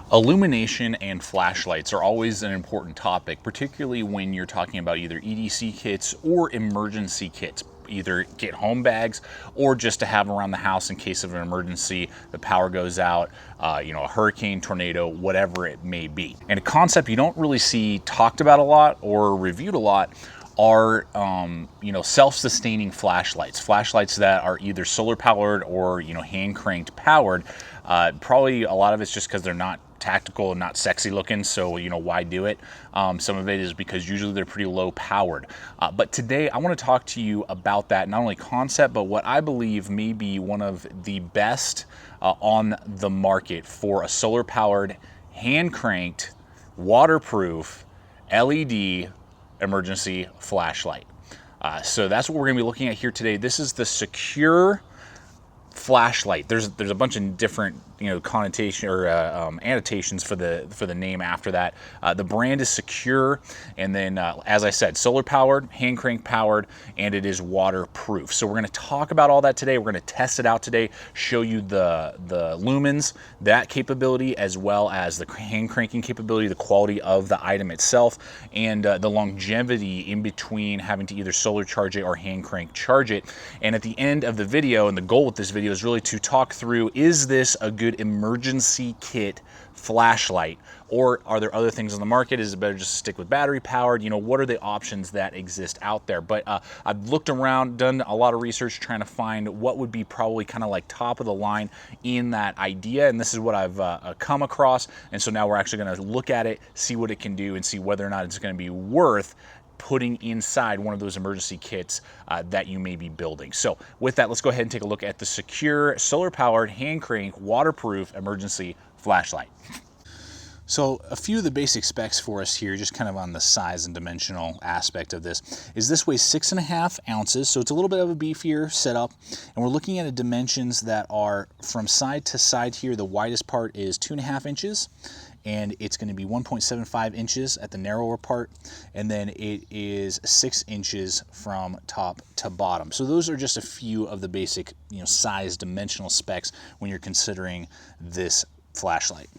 Illumination and flashlights are always an important topic, particularly when you're talking about either EDC kits or emergency kits, either get home bags or just to have around the house in case of an emergency, the power goes out, a hurricane, tornado, whatever it may be. And a concept you don't really see talked about a lot or reviewed a lot are self-sustaining flashlights that are either solar powered or hand cranked powered. Probably a lot of it's just because they're not tactical and not sexy looking, so why do it? Some of it is because usually they're pretty low powered. But today I want to talk to you about that, not only concept, but what I believe may be one of the best on the market for a solar powered, hand cranked, waterproof, LED emergency flashlight. So that's what we're going to be looking at here today. This is the Secur flashlight. There's a bunch of different connotation or annotations for the name after that. The brand is Secur, and then as I said, solar powered, hand crank powered, and it is waterproof. So we're going to talk about all that today. We're going to test it out today, show you the lumens, that capability, as well as the hand cranking capability, the quality of the item itself, and the longevity in between having to either solar charge it or hand crank charge it. And at the end of the video, and the goal with this video is really to talk through, is this a good emergency kit flashlight, or are there other things on the market? Is it better just to stick with battery powered? What are the options that exist out there? But I've looked around, done a lot of research trying to find what would be probably kind of like top of the line in that idea, and this is what I've come across. And so now we're actually going to look at it, see what it can do, and see whether or not it's going to be worth putting inside one of those emergency kits that you may be building. So with that, let's go ahead and take a look at the Secur solar powered, hand crank, waterproof emergency flashlight. So a few of the basic specs for us here, just kind of on the size and dimensional aspect of this, is this weighs 6.5 ounces, so it's a little bit of a beefier setup, and we're looking at dimensions that are from side to side here. The widest part is 2.5 inches, and it's going to be 1.75 inches at the narrower part, and then it is 6 inches from top to bottom. So those are just a few of the basic size dimensional specs when you're considering this flashlight.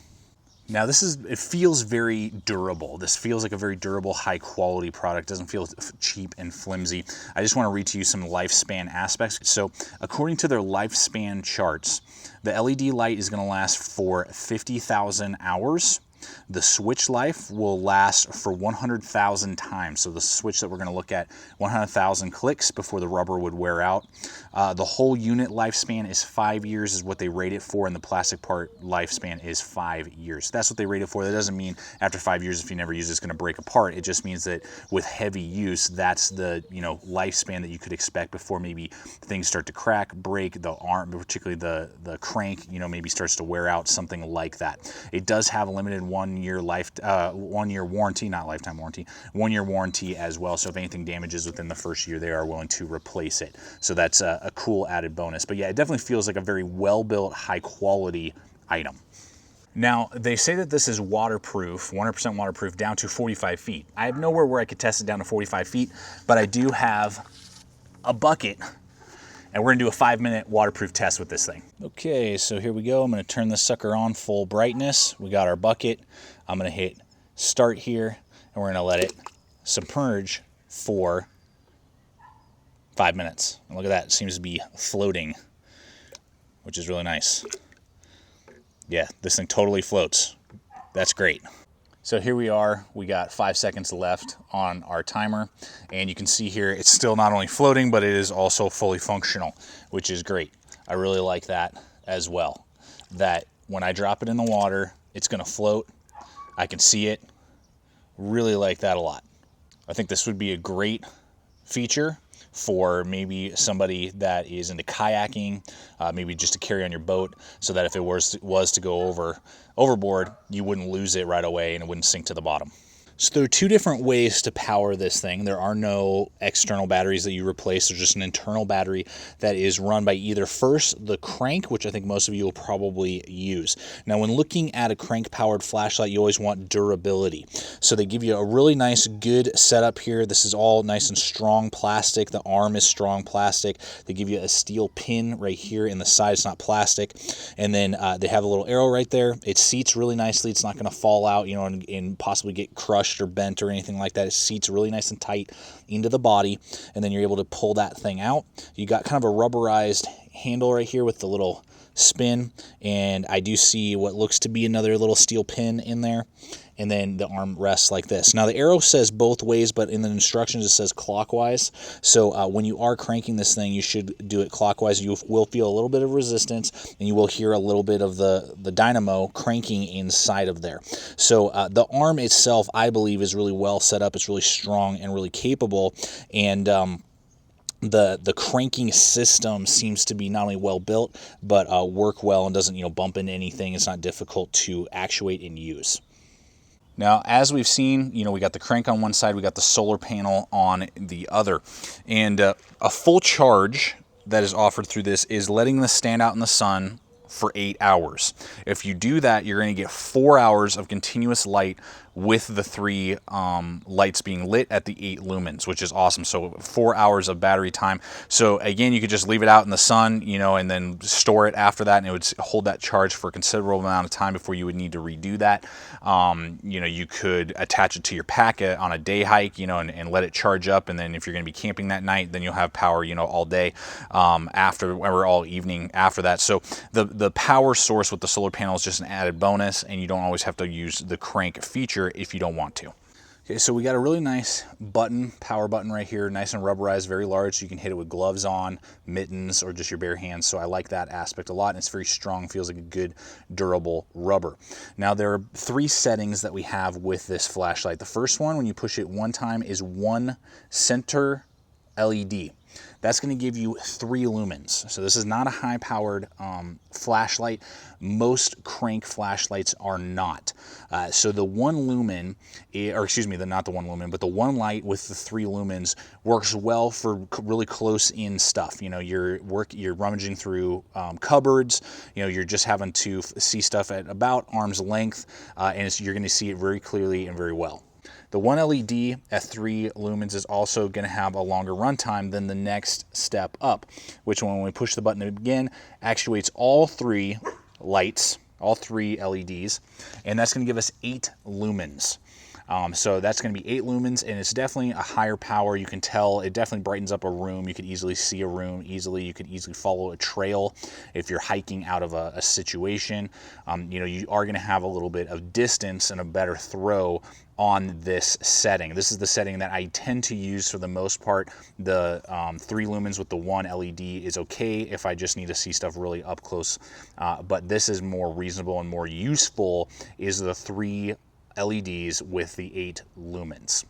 Now it feels very durable. This feels like a very durable, high quality product. Doesn't feel cheap and flimsy. I just want to read to you some lifespan aspects. So according to their lifespan charts, the LED light is going to last for 50,000 hours. The switch life will last for 100,000 times. So the switch that we're going to look at, 100,000 clicks before the rubber would wear out. The whole unit lifespan is 5 years is what they rate it for, and the plastic part lifespan is 5 years. That's what they rate it for. That doesn't mean after 5 years, if you never use it, it's going to break apart. It just means that with heavy use, that's the lifespan that you could expect before maybe things start to crack, break, the arm, particularly the crank, maybe starts to wear out, something like that. It does have a limited 1 year warranty, not lifetime warranty, 1 year warranty as well. So if anything damages within the first year, they are willing to replace it. So that's a cool added bonus. But yeah, it definitely feels like a very well-built, high-quality item. Now, they say that this is waterproof, 100% waterproof, down to 45 feet. I have nowhere where I could test it down to 45 feet, but I do have a bucket, and we're gonna do a 5-minute waterproof test with this thing. Okay, so here we go. I'm gonna turn this sucker on full brightness. We got our bucket. I'm gonna hit start here, and we're gonna let it submerge for 5 minutes. And look at that, it seems to be floating, which is really nice. Yeah, this thing totally floats. That's great. So here we are, we got 5 seconds left on our timer, and you can see here it's still not only floating, but it is also fully functional, which is great. I really like that as well. That when I drop it in the water, it's gonna float. I can see it. Really like that a lot. I think this would be a great feature for maybe somebody that is into kayaking, maybe just to carry on your boat, so that if it was to go overboard, you wouldn't lose it right away and it wouldn't sink to the bottom. So there are two different ways to power this thing. There are no external batteries that you replace. There's just an internal battery that is run by either first the crank, which I think most of you will probably use. Now, when looking at a crank-powered flashlight, you always want durability. So they give you a really nice, good setup here. This is all nice and strong plastic. The arm is strong plastic. They give you a steel pin right here in the side. It's not plastic. And then they have a little arrow right there. It seats really nicely. It's not going to fall out, you know, and possibly get crushed or bent or anything like that. It seats really nice and tight into the body, and then you're able to pull that thing out. You got kind of a rubberized handle right here with the little spin, and I do see what looks to be another little steel pin in there, and then the arm rests like this. Now the arrow says both ways, but in the instructions it says clockwise. So when you are cranking this thing, you should do it clockwise. You will feel a little bit of resistance, and you will hear a little bit of the dynamo cranking inside of there. So the arm itself, I believe, is really well set up. It's really strong and really capable, and the cranking system seems to be not only well built, but work well and doesn't, you know, bump into anything. It's not difficult to actuate and use. Now, as we've seen, you know, we got the crank on one side, we got the solar panel on the other. And a full charge that is offered through this is letting this stand out in the sun for 8 hours. If you do that, you're going to get 4 hours of continuous light with the 3 lights being lit at the 8 lumens, which is awesome. So 4 hours of battery time. So again, you could just leave it out in the sun, you know, and then store it after that, and it would hold that charge for a considerable amount of time before you would need to redo that. You know, you could attach it to your pack on a day hike, you know, and let it charge up, and then if you're going to be camping that night, then you'll have power, you know, all day after, or all evening after that. So the power source with the solar panel is just an added bonus, and you don't always have to use the crank feature if you don't want to. Okay, so we got a really nice button, power button right here, nice and rubberized, very large, so you can hit it with gloves on, mittens, or just your bare hands. So I like that aspect a lot, and it's very strong, feels like a good, durable rubber. Now, there are 3 settings that we have with this flashlight. The first one, when you push it one time, is 1 center LED. That's going to give you 3 lumens. So this is not a high-powered flashlight. Most crank flashlights are not. So the 1 lumen, or excuse me, not the 1 lumen, but the 1 light with the 3 lumens works well for really close-in stuff. You know, you're rummaging through cupboards. You know, you're just having to see stuff at about arm's length, and you're going to see it very clearly and very well. The 1 LED at 3 lumens is also going to have a longer runtime than the next step up, which when we push the button again, actuates all 3 lights, all 3 LEDs, and that's going to give us 8 lumens. So that's going to be 8 lumens, and it's definitely a higher power. You can tell it definitely brightens up a room. You could easily see a room easily. You could easily follow a trail if you're hiking out of a situation. You know, you are going to have a little bit of distance and a better throw on this setting. This is the setting that I tend to use for the most part. The 3 lumens with the 1 LED is okay if I just need to see stuff really up close, but this is more reasonable and more useful is the 3 LEDs with the 8 lumens.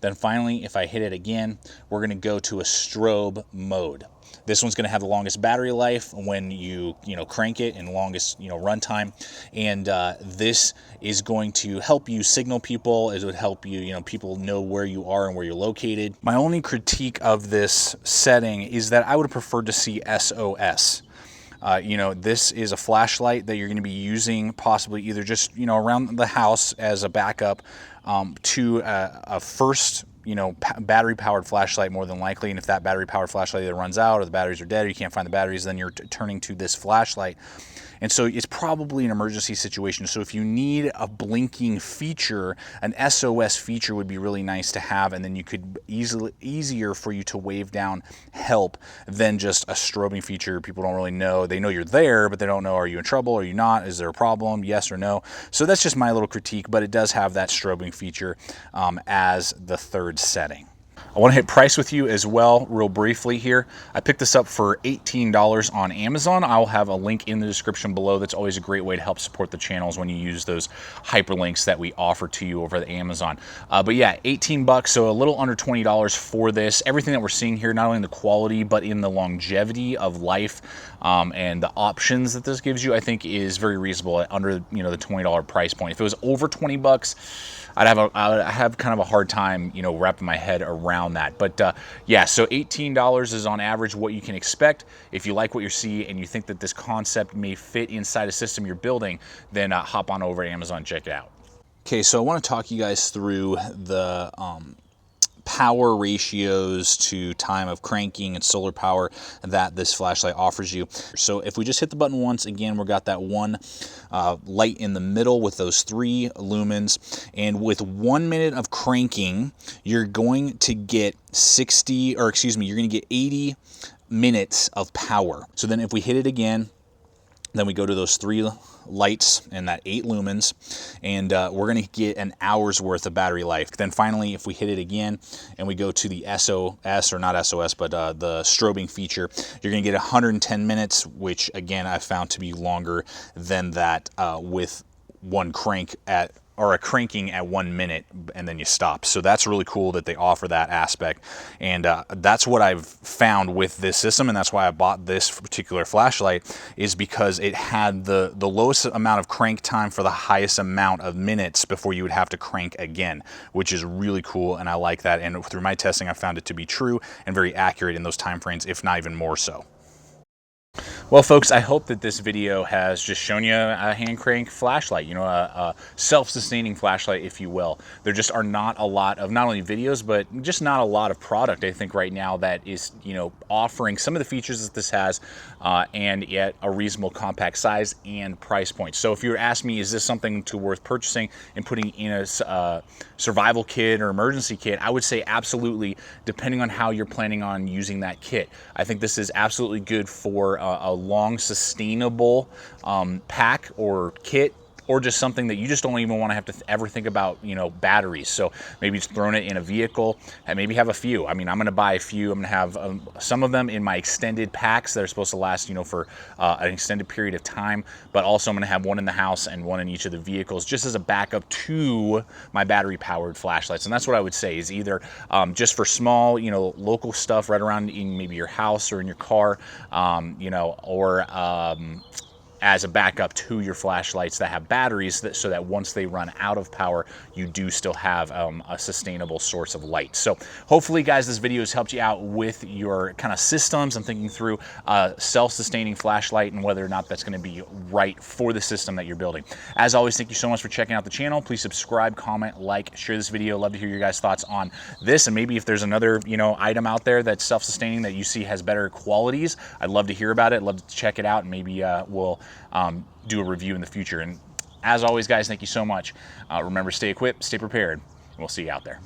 Then finally, if I hit it again, we're going to go to a strobe mode. This one's going to have the longest battery life when you crank it, and longest runtime. And this is going to help you signal people. It would help you people know where you are and where you're located. My only critique of this setting is that I would have preferred to see SOS. This is a flashlight that you're going to be using possibly either just around the house as a backup to a first battery powered flashlight more than likely. And if that battery powered flashlight either runs out or the batteries are dead or you can't find the batteries, then you're turning to this flashlight. And so it's probably an emergency situation. So if you need a blinking feature, an SOS feature would be really nice to have, and then you could easier for you to wave down help than just a strobing feature. People don't really know. They know you're there, but they don't know, are you in trouble? Are you not? Is there a problem? Yes or no? So that's just my little critique, but it does have that strobing feature as the third setting. I want to hit price with you as well real briefly here. I picked this up for $18 on Amazon. I'll have a link in the description below. That's always a great way to help support the channels when you use those hyperlinks that we offer to you over the Amazon. But yeah, 18 bucks, so a little under $20 for this. Everything that we're seeing here, not only in the quality, but in the longevity of life and the options that this gives you, I think is very reasonable at under, you know, the $20 price point. If it was over 20 bucks, I'd have kind of a hard time, you know, wrapping my head around that. But yeah, so $18 is on average what you can expect. If you like what you see and you think that this concept may fit inside a system you're building, then hop on over to Amazon, check it out. Okay, so I want to talk you guys through the power ratios to time of cranking and solar power that this flashlight offers you. So if we just hit the button once, again, we've got that one light in the middle with those 3 lumens, and with 1 minute of cranking, you're going to get 80 minutes of power. So then if we hit it again, then we go to those 3 lights and that 8 lumens, and we're going to get an hour's worth of battery life. Then finally, if we hit it again and we go to the SOS, or not SOS, but the strobing feature, you're going to get 110 minutes, which again I found to be longer than that with one crank at, or a cranking at 1 minute, and then you stop. So that's really cool that they offer that aspect, and that's what I've found with this system, and that's why I bought this particular flashlight, is because it had the lowest amount of crank time for the highest amount of minutes before you would have to crank again, which is really cool, and I like that. And through my testing, I found it to be true and very accurate in those time frames, if not even more so. Well, folks, I hope that this video has just shown you a hand crank flashlight, you know, a self-sustaining flashlight, if you will. There just are not a lot of, not only videos, but just not a lot of product, I think, right now that is, you know, offering some of the features that this has and yet a reasonable compact size and price point. So if you were to ask me, is this something worth purchasing and putting in a survival kit or emergency kit, I would say absolutely, depending on how you're planning on using that kit. I think this is absolutely good for a long sustainable pack or kit, or just something that you just don't even want to have to ever think about, you know, batteries. So maybe just throwing it in a vehicle and maybe have a few. I mean, I'm going to buy a few. I'm going to have some of them in my extended packs that are supposed to last, you know, for an extended period of time. But also I'm going to have one in the house and one in each of the vehicles, just as a backup to my battery-powered flashlights. And that's what I would say is either just for small, you know, local stuff right around in maybe your house or in your car, you know, or as a backup to your flashlights that have batteries, so that once they run out of power, you do still have a sustainable source of light. So hopefully, guys, this video has helped you out with your kind of systems and thinking through a self-sustaining flashlight and whether or not that's going to be right for the system that you're building. As always, thank you so much for checking out the channel. Please subscribe, comment, like, share this video. Love to hear your guys' thoughts on this, and maybe if there's another, you know, item out there that's self-sustaining that you see has better qualities, I'd love to hear about it. Love to check it out, and maybe we'll do a review in the future. And as always, guys, thank you so much. Remember, stay equipped, stay prepared, and we'll see you out there.